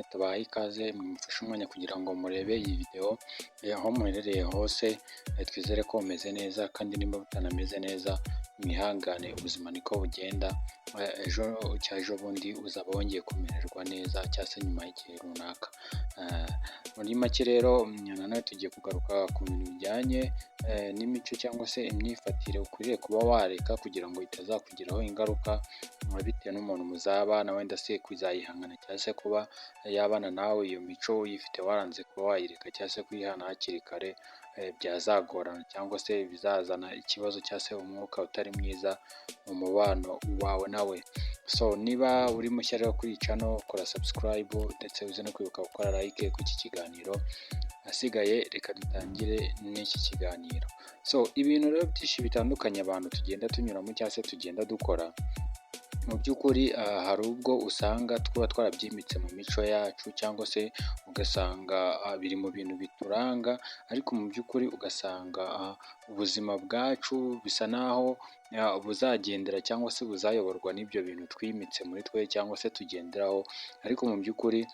tubahaye ikaze mumfashe umwanya kugira ngo murebe iyi video, aho muherereye hose, twizere ko mumeze neza kandi nimba mutanameze neza mwihangane, ubuzima niko bugenda, ejo cyangwa ejo bundi uzaba wongeye kumererwa neza cyangwa se nyuma y'igihe runaka. Muri make rero nanone tugiye kugaruka ku bintu bijyanye n'imico cyangwa se imyifatire ukwiriye kuba wareka kugira ngo itazakugiraho ingaruka bitewe n'umuntu muzabana, wenda se kuzayihangana cyangwa se kuba yabana nawe iyo mico uyifite waranze kuba wayireka cyangwa se kuyihana hakiri kare, byazagorana cyangwa se bizazana ikibazo cyangwa se umwuka utari mwiza mu mubano wawe nawe. So niba uri mushya rero kuri iyi channel, kora subscribe ndetse uze no kwibuka gukora like ku iki kiganiro, asigaye reka dutangire n'iki kiganiro. So ibintu rero byinshi bitandukanye abantu tugenda tunyuramo cyangwa se tugenda dukora, mu by'ukuri hari ubwo usanga tuba twarabyimitse mu mico yacu cyangwa se ugasanga biri mu bintu bituranga, ariko mu by'ukuri ugasanga ubuzima bwacu bisa naho buzagendera cyangwa se buzayoborwa n'ibyo bintu twimitse muri twe cyangwa se tugenderaho, ariko mu by'ukuri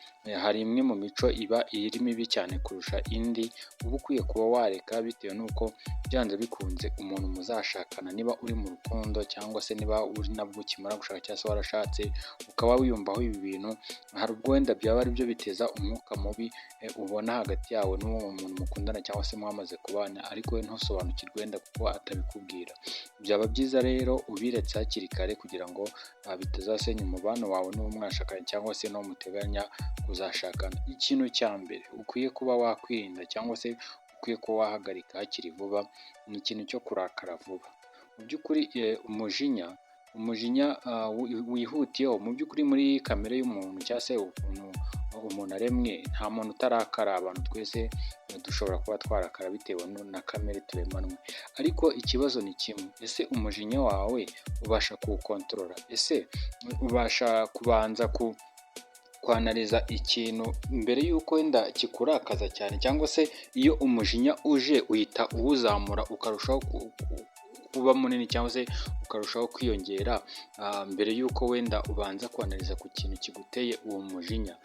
hari imwe mu mico iba iri mibi cyane kurusha indi, uba ukwiye kuba wareka bitewe n'uko byanze bikunze umuntu muzashakana, niba uri mu rukundo cyangwa se niba uri nabwo ukimara gushaka cyangwa se warashatse ukaba wiyumvaho ibi bintu, hari ubwo wenda byaba ari byo biteza umwuka mubi ubona hagati yawe n'uwo muntu mukundana cyangwa se mwamaze kubana, ariko we ntusobanukirwe wenda kuko atabikubwira. Byaba byiza rero ubiretse hakiri kare kugira ngo bitazasenya umubano wawe n'uwo mwashakanye cyangwa se n'uwo muteganya kuzashakana. Ikintu cya mbere ukwiye kuba wakwirinda cyangwa se ukwiye kuba wahagarika hakiri vuba ni ikintu cyo kurakara vuba. Mu by'ukuri umujinya wihutiyeho, mu by'ukuri muri kamere y'umuntu cyangwa se ukuntu umuntu aremwe, nta muntu utarakara, abantu twese dushobora kuba twarakara bitewe na kamere turemanwe, ariko ikibazo ni kimwe: ese umujinya wawe ubasha kuwukontorora? Ese ubasha kubanza kwanariza ikintu mbere y'uko wenda kikurakaza cyane, cyangwa se iyo umujinya uje uhita uwuzamura ukarushaho kuba munini cyangwa se ukarushaho kwiyongera mbere y'uko wenda ubanza kwanariza ku kintu kiguteye uwo mujinya?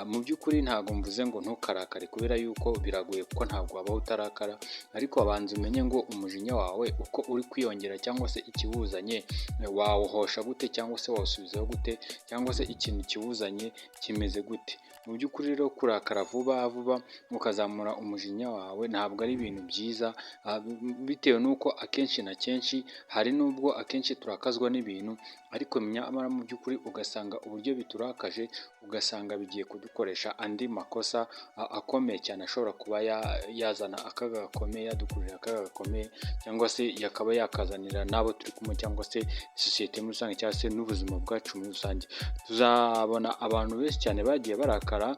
Mu by'ukuri ntabwo mvuze ngo ntukarakare kubera yuko biragoye kuko ntabwo wabaho utarakara, ariko abanza umenye ngo umujinya wawe uko uri kwiyongera cyangwa se ikiwuzanye wawuhosha gute cyangwa se wawusubizaho gute, cyangwa se ikintu kiwuzanye kimeze gute. Mu by'ukuri rero kurakara vuba ukazamura umujinya wawe ntabwo ari ibintu byiza, bitewe n'uko akenshi na kenshi hari n'ubwo akenshi turakazwa n'ibintu, ariko nyamara mu by'ukuri ugasanga uburyo biturakaje ugasanga bigiye kudukoresha andi makosa akomeye cyane, ashobora kuba yazana akaga gakomeye, yadukururira akaga gakomeye, cyangwa se yakaba yakazanira n'abo turi kumwe cyangwa se sosiyete muri rusange cyangwa se n'ubuzima bwacu muri rusange. Tuzabona abantu benshi cyane bagiye barakara,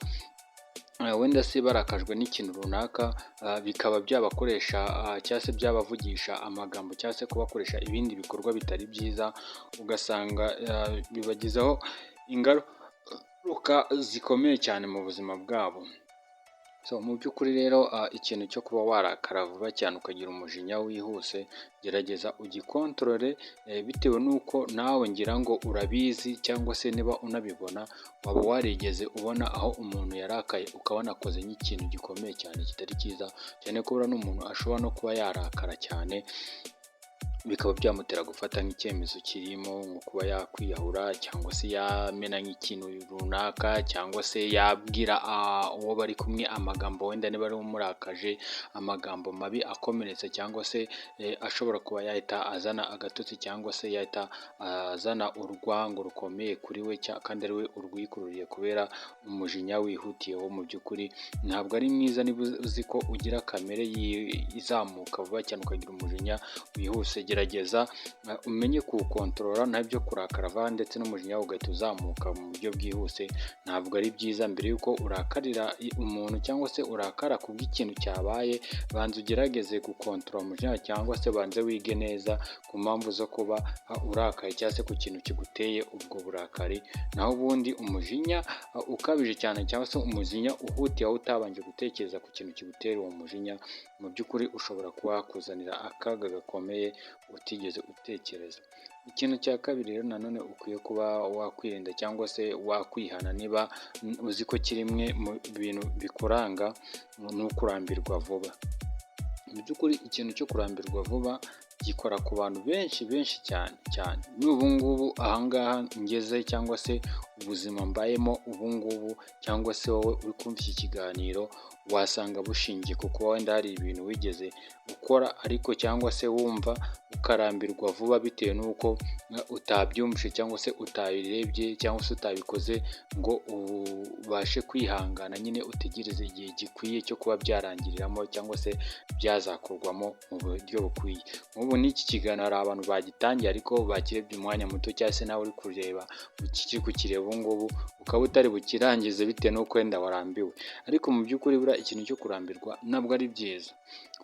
wenda se barakajwe n'ikintu runaka, bikaba byabakoresha cyangwa se byabavugisha amagambo cyangwa se kubakoresha ibindi bikorwa bitari byiza, ugasanga bibagizeho ingaruka zikomeye cyane mu buzima bwabo. So mu by'ukuri rero ikintu cyo kuba warakara vuba cyane ukagira umujinya wihuse, gerageza ugikontorore, bitewe n'uko nawe ngira ngo urabizi cyangwa se niba unabibona waba warigeze ubona aho umuntu yarakaye ukabona akoze nk'ikintu gikomeye cyane kitari cyiza, cyane ko buriya n'umuntu ashobora no kuba yarakara cyane bikaba byamutera gufata nk'icyemezo kirimo nko kuba yakwiyahura cyangwa se yamena nk'ikintu runaka, cyangwa se yabwira uwo bari kumwe amagambo wenda niba ari umurakaje, amagambo mabi akomeretsa cyangwa se ashobora kuba yahita azana agatotsi cyangwa se yahita azana urwango rukomeye kuri we kandi ari we urwikururiye kubera umujinya wihutiyeho. Mu by'ukuri ntabwo ari mwiza niba uzi ko ugira kamere izamuka vuba cyane ukagira umujinya wihuse, gerageza umenye kuwukontorora, nabyo kurakara vuba ndetse n'umujinya ugahita uzamuka mu buryo bwihuse ntabwo ari byiza. Mbere y'uko urakarira umuntu cyangwa se urakara kubw'ikintu cyabaye, banza ugerageze gukontorora umujinya cyangwa se banze wige neza ku mpamvu zo kuba urakaye cyangwa se ku kintu kiguteye ubwo burakari, naho ubundi umujinya ukabije cyane cyangwa se umujinya uhutiye aho utabanje gutekereza ku kintu kigutera uwo mujinya, mu by'ukuri ushobora kuba wakuzanira akaga gakomeye utigeze utekereza. Ikintu cya kabiri rero nanone ukwiye kuba wakwirinda cyangwa se wakwihana niba uzi ko kimwe mu bintu bikuranga ni ukurambirwa vuba. Mu by'ukuri ikintu cyo kurambirwa vuba gikora ku bantu benshi benshi cyane cyane. N'ubu ngubu aha ngaha ngeze cyangwa se ubuzima mbayemo ubu ngubu cyangwa se wowe uri kumva iki kiganiro wasanga bushingiye ku kuba wenda hari ibintu wigeze ukora ariko cyangwa se wumva ukarambirwa vuba bitewe n'uko utabyumvise cyangwa se utabirebye cyangwa se utabikoze ngo ubashe kwihangana nyine utegereze igihe gikwiye cyo kuba byarangiriramo cyangwa se byazakorwamo mu buryo bukwiye. Nk'ubu n'iki kiganiro hari abantu bagitangiye ariko bakirebye umwanya muto cyangwa se nawe uri kureba ukiri kukireba ubu ngubu ukaba utari bukirangize bitewe n'uko wenda warambiwe. Ariko mu by'ukuri buriya ikintu cyo kurambirwa ntabwo ari byiza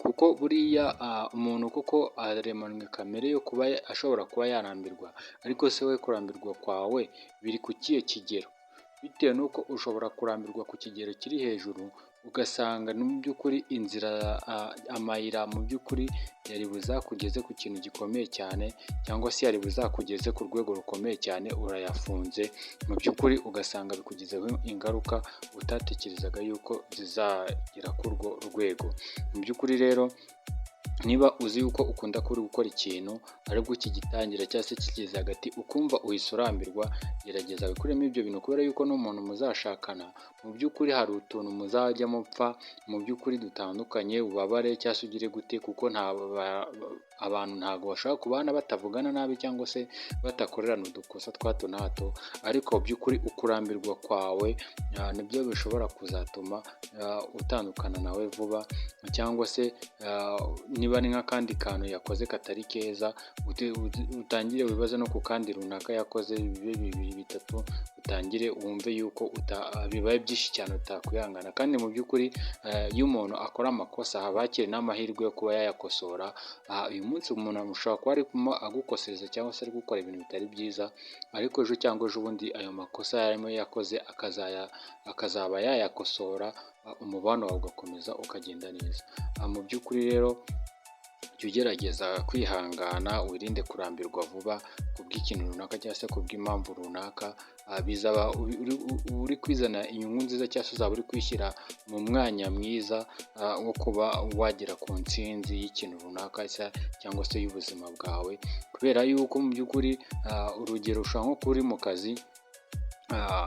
kuko buriya umuntu kuko aremanwe kamere yo kuba ashobora kuba yarambirwa, ariko se we kurambirwa kwawe biri ku kihe kigero? Bitewe n'uko ushobora kurambirwa ku kigero kiri hejuru ugasanga mu by'ukuri inzira amayira mu by'ukuri yari buzakugeze ku kintu gikomeye cyane cyangwa se yari buzakugeze ku rwego rukomeye cyane urayafunze, mu by'ukuri ugasanga bikugizeho ingaruka utatekerezaga yuko zizagera kuri urwo rwego. Mu by'ukuri rero niba uzi yuko ukunda kuri gukora ikintu aribwo ukigitangira cyangwa se kigeze hagati ukumva uhise urambirwa, gerageza wikuremo ibyo bintu kubera yuko n'umuntu muzashakana mu by'ukuri hari utuntu muzajya mupfa mu by'ukuri dutandukanye, ubabare cyangwa se ugire gute kuko abantu ntabwo bashobora kubana batavugana nabi cyangwa se batakorerana udukosa twa hato na hato, ariko mu by'ukuri ukurambirwa kwawe nibyo bishobora kuzatuma utandukana nawe vuba cyangwa se niba ni nk'akandi kantu yakoze katari keza utangire wibaze no ku kandi runaka yakoze bibe bibiri bitatu utangire wumve yuko bibaye byinshi cyane utakwihangana. Kandi mu by'ukuri iyo umuntu akora amakosa haba hakiri n'amahirwe yo kuba yayakosora. Uyu munsi umuntu ashobora kuba arimo agukosereza cyangwa se ari gukora ibintu bitari byiza, ariko ejo cyangwa ejo bundi ayo makosa yarimo yakoze akazaba yayakosora, umubano wawe ugakomeza ukagenda neza. Mu by'ukuri rero jya ugerageza kwihangana wirinde kurambirwa vuba kubw'ikintu runaka cyangwa se kubw'impamvu runaka, bizaba uri kwizana inyungu nziza cyangwa se uzaba uri kwishyira mu mwanya mwiza wo kuba wagera ku ntsinzi y'ikintu runaka cyangwa se y'ubuzima bwawe, kubera yuko mu by'ukuri urugero ushobora nko kuba uri mu kazi,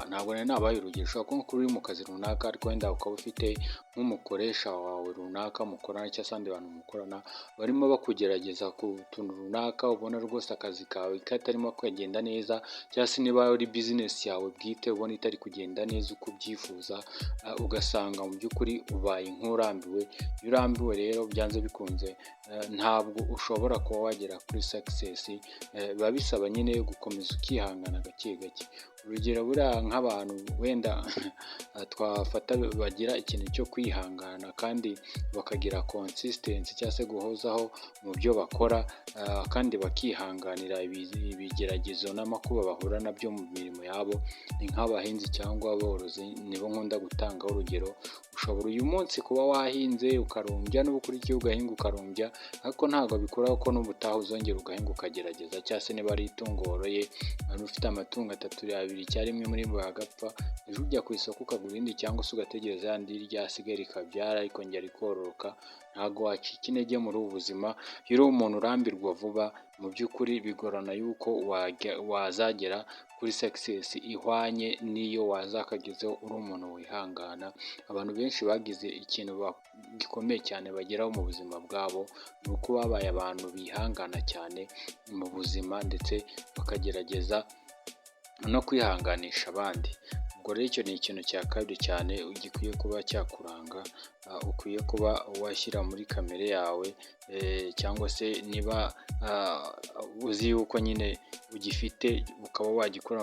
ntabwo nari nabaye urugero, ushobora kuba uri mu kazi runaka ariko wenda ukaba ufite nk'umukoresha wawe runaka mukorana cyangwa se abandi bantu mukorana barimo bakugerageza ku tuntu runaka ubona rwose akazi kawe katarimo kugenda neza, cyangwa se niba ari bizinesi yawe bwite ubona itari kugenda neza uko ubyifuza, ugasanga mu by'ukuri ubaye nk'urambiwe. Iyo urambiwe rero byanze bikunze ntabwo ushobora kuba wagera kuri success, biba bisaba nyine gukomeza ukihangana gake gake. Urugero buriya nk'abantu wenda twafata bagira ikintu cyo kwihangana kandi bakagira consistency cyangwa se guhozaho mu byo bakora, kandi bakihanganira ibigeragezo n'amakuba bahura nabyo mu mirimo yabo, ni nk'abahinzi cyangwa aborozi nibo nkunda gutangaho urugero. Ushobora uyu munsi kuba wahinze ukarumbya n'ubukurikiye ugahinga ukarumbya, ariko ntabwo bikuraho ko n'ubutaha uzongera ugahinga ukagerageza, cyangwa se niba ari itungo woroye ufite amatungo 3 abiri icyarimwe muri bo agapfa, ejo ujya ku isoko ukagura irindi cyangwa se ugategereza yandi ryasigaye rikabyara rikongera rikororoka. Ntabwo wacika intege muri ubu buzima. Iyo uri umuntu urambirwa vuba mu by'ukuri bigorana yuko wazagera kuri success ihwanye n'iyo wazakagezeho uri umuntu wihangana. Abantu benshi bagize ikintu gikomeye cyane bageraho mu buzima bwabo, ni uko babaye abantu bihangana cyane mu buzima ndetse bakagerageza no kwihanganisha abandi. Ubwo rero icyo ni ikintu cya kabiri cyane gikwiye kuba cyakuranga, ukwiye kuba washyira muri kamere yawe, cyangwa se niba uzi yuko nyine ugifite ukaba wagikora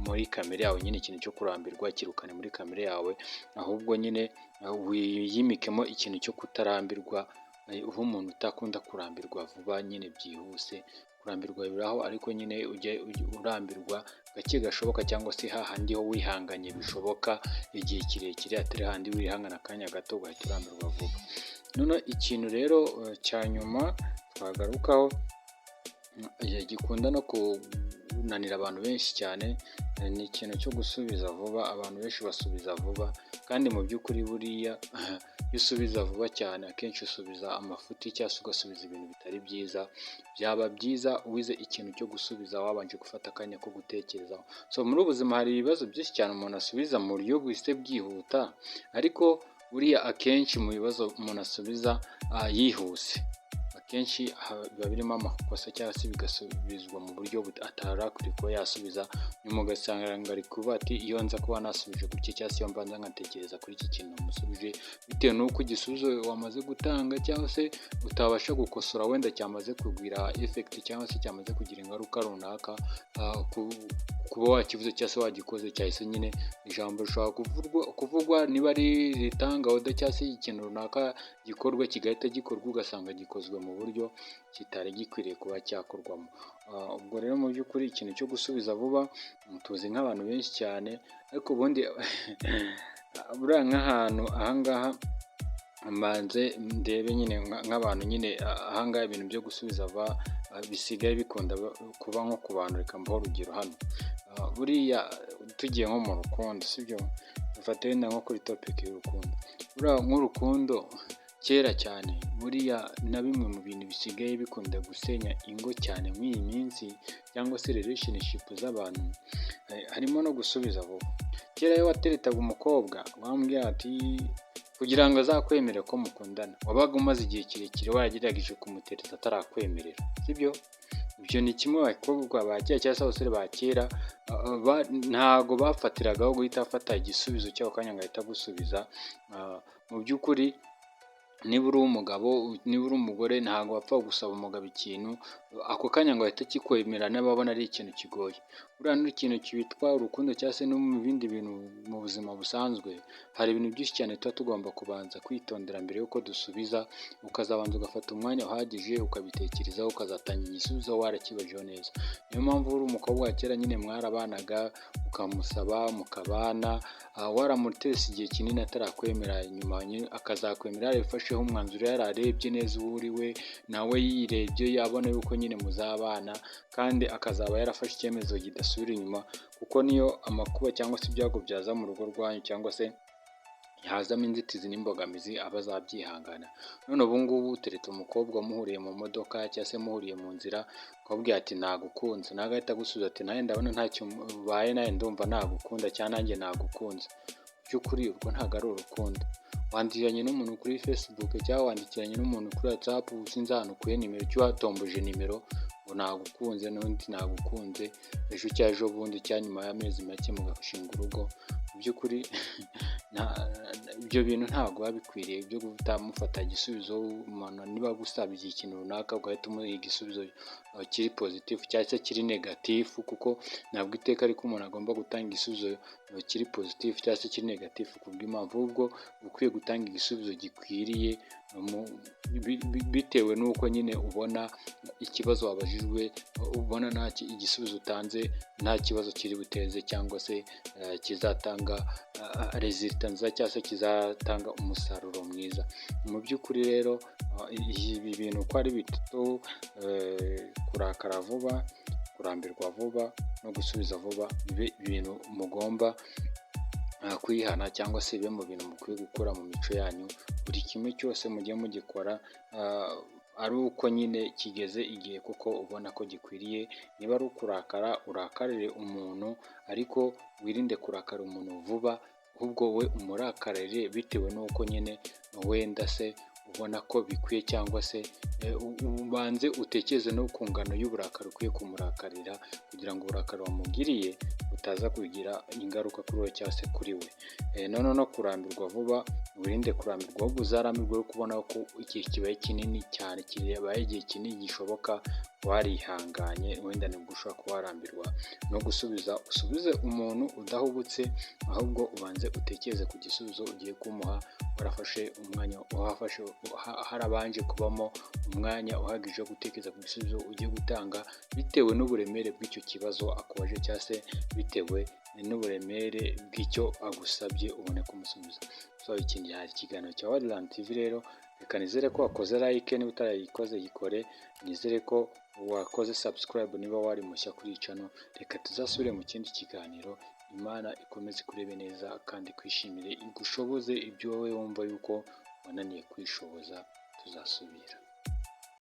muri kamere yawe, nyine ikintu cyo kurambirwa kirukane muri kamere yawe, ahubwo nyine wiyimikemo ikintu cyo kutarambirwa, uba umuntu utakunda kurambirwa vuba nyine byihuse. Kurambirwa biraho ariko nyine ujye urambirwa gake gashoboka, cyangwa se hahandi ho wihanganye bishoboka igihe kirekire, atari handi wihangana akanya gato ugahita urambirwa vuba. Noneho ikintu rero cya nyuma twagarukaho gikunda no kunanira abantu benshi cyane, ni ikintu cyo gusubiza vuba. Abantu benshi basubiza vuba kandi mu by'ukuri buriya iyo usubiza vuba cyane akenshi usubiza amafuti cyangwa se ugasubiza ibintu bitari byiza. Byaba byiza wize ikintu cyo gusubiza wabanje gufata akanya ko gutekerezaho. So muri ubu buzima hari ibibazo byinshi cyane umuntu asubiza mu buryo buhise bwihuta, ariko buriya akenshi mu bibazo umuntu asubiza yihuse, akenshi biba birimo amakosa cyangwa se bigasubizwa mu buryo atari akwiye kuba yasubiza, nyuma ugasanga ari kuvuga ati iyo nza kuba nasubije gutya cyangwa se iyo mbanza nkatekereza kuri iki kintu namusubije, bitewe n'uko igisubizo wamaze gutanga cyangwa se utabasha gukosora, wenda cyamaze kugwira effect cyangwa se cyamaze kugira ingaruka runaka kuba wakivuze cyangwa se wagikoze, cyahise nyine ijambo rishobora kuvugwa niba ari ritanga oda cyangwa se ikintu runaka gikorwa kigahita gikorwa ugasanga gikozwe mu buryo kitari gikwiriye kuba cyakorwamo. Ubwo rero mu by'ukuri ikintu cyo gusubiza vuba tuzi nk'abantu benshi cyane, ariko ubundi buriya nk'ahantu ahangaha mbanze ndebe nyine nk'abantu nyine ahangaha ibintu byo gusubiza vuba bisigaye bikunda kuba nko ku bantu. Reka mbaho urugero hano, buriya tugiye nko mu rukundo, sibyo? Dufate wenda nko kuri topic y'urukundo. Buriya nk'urukundo kera cyane, buriya na bimwe mu bintu bisigaye bikunda gusenya ingo cyane muri iyi minsi cyangwa se relationship z'abantu, harimo no gusubiza vuba. Kera iyo wateretaga umukobwa wambwira ati kugira ngo azakwemere ko mukundana, wabaga umaze igihe kirekire waragerageje kumutereta atarakwemerera, sibyo? Ibyo ni kimwe abakobwa ba kera cyangwa se abasore ba kera ntago bafatiragaho guhita afata igisubizo cy'ako kanya ngo ahita gusubiza. Mu by'ukuri niba uri umugabo, niba uri umugore, ntabwo wapfa gusaba umugabo ikintu ako kanya ngo ahite kikwemera n'ababona ari ikintu kigoye. Buriya n'ikintu cyitwa urukundo cyangwa se no mu bindi bintu mu buzima busanzwe, hari ibintu byinshi cyane tuba tugomba kubanza kwitondera mbere y'uko dusubiza, ukazabanza ugafata umwanya uhagije ukabitekerezaho, ukazatanga igisubizo warakibajeho neza. Niyo mpamvu uri umukobwa wa kera nyine mwarabanaga ukamusaba mukabana, waramutese igihe kinini atarakwemera, nyuma akazakwemera yarabifasheho umwanzuro, yararebye neza uwo uri we, nawe yirebye yabona yuko nyine muzabana, kandi akazaba yarafashe icyemezo kidasubira inyuma, kuko niyo amakuba cyangwa se ibyago byaza mu rugo rwanyu cyangwa se hazamo inzitizi n'imbogamizi aba azabyihangana. None ubu ngubu utereta umukobwa muhuriye mu modoka cyangwa se muhuriye mu nzira, ukabwira ati nagukunze, nawe agahita agusubiza ati nawe ndabona ntacyo ubaye, nawe ndumva nagukunda cyangwa nanjye nagukunze. Mu by'ukuri urwo ntabwo ari urukundo. Wandikiranye n'umuntu kuri Facebook cyangwa wandikiranye n'umuntu kuri WhatsApp, sinzi ahantu ukuye nimero cyangwa watomboje nimero ngo nagukunze n'undi nagukunze, ejo cyangwa ejo bundi cyangwa nyuma y'amezi make mugashinga urugo. Mu by'ukuri ibyo bintu ntabwo biba bikwiriye byo guhita mufata igisubizo. Umuntu niba agusabye ikintu runaka ugahita umuha igisubizo kiri positive cyangwa se kiri negative, kuko ntabwo iteka ariko umuntu agomba gutanga igisubizo kiri positive cyangwa se kiri negative kubw'impamvu, ahubwo ukwiye gutanga igisubizo gikwiriye bitewe n'uko nyine ubona ikibazo wabajijwe, ubona nta igisubizo utanze nta kibazo kiri buteze cyangwa se kizatanga resulta nziza cyangwa se kizatanga umusaruro mwiza. Mu by'ukuri rero ibi bintu uko ari bitatu, kurakara vuba, kurambirwa vuba no gusubiza vuba, bibe ibintu mugomba kwihana cyangwa se bibe mu bintu mukwiye gukora mu mico yanyu. Buri kimwe cyose mujye mugikora ari uko nyine kigeze igihe kuko ubona ko gikwiriye. Niba ari ukurakara urakarire umuntu, ariko wirinde kurakara umuntu vuba, ahubwo we umurakarire bitewe n'uko nyine wenda se ubona ko bikwiye, cyangwa se ubanze utekereze no ku ngano y'uburakari ukwiye kumurakarira, kugira ngo uburakari wamugiriye butaza kugira ingaruka kuri we cyangwa se kuri we. Noneho no kurambirwa vuba, wirinde kurambirwa, ahubwo uzarambirwe uri kubona ko igihe kibaye kinini cyane, kibaye igihe kinini gishoboka, warihanganye, wenda nibwo ushobora kuba warambirwa no gusubiza. Usubize umuntu udahubutse, ahubwo ubanze utekereze ku gisubizo ugiye kumuha, warafashe umwanya harabanje kubamo umwanya uhagije wo gutekereza ku gisubizo ugiye gutanga, bitewe n'uburemere bw'icyo kibazo akubaje cyangwa se bitewe n'uburemere bw'icyo agusabye ubone kumusubiza. So ikindi hari ikiganiro cya Wildland TV rero, reka nizere ko wakoze like, niba utarayikoze yikore, nizere ko wakoze subscribe niba wari mushya kuri iyi channel. Reka tuzasubire mu kindi kiganiro. Imana ikomeze kurebe neza kandi kwishimire igushoboze ibyo wowe wumva yuko wananiye kwishoboza. Tuzasubira.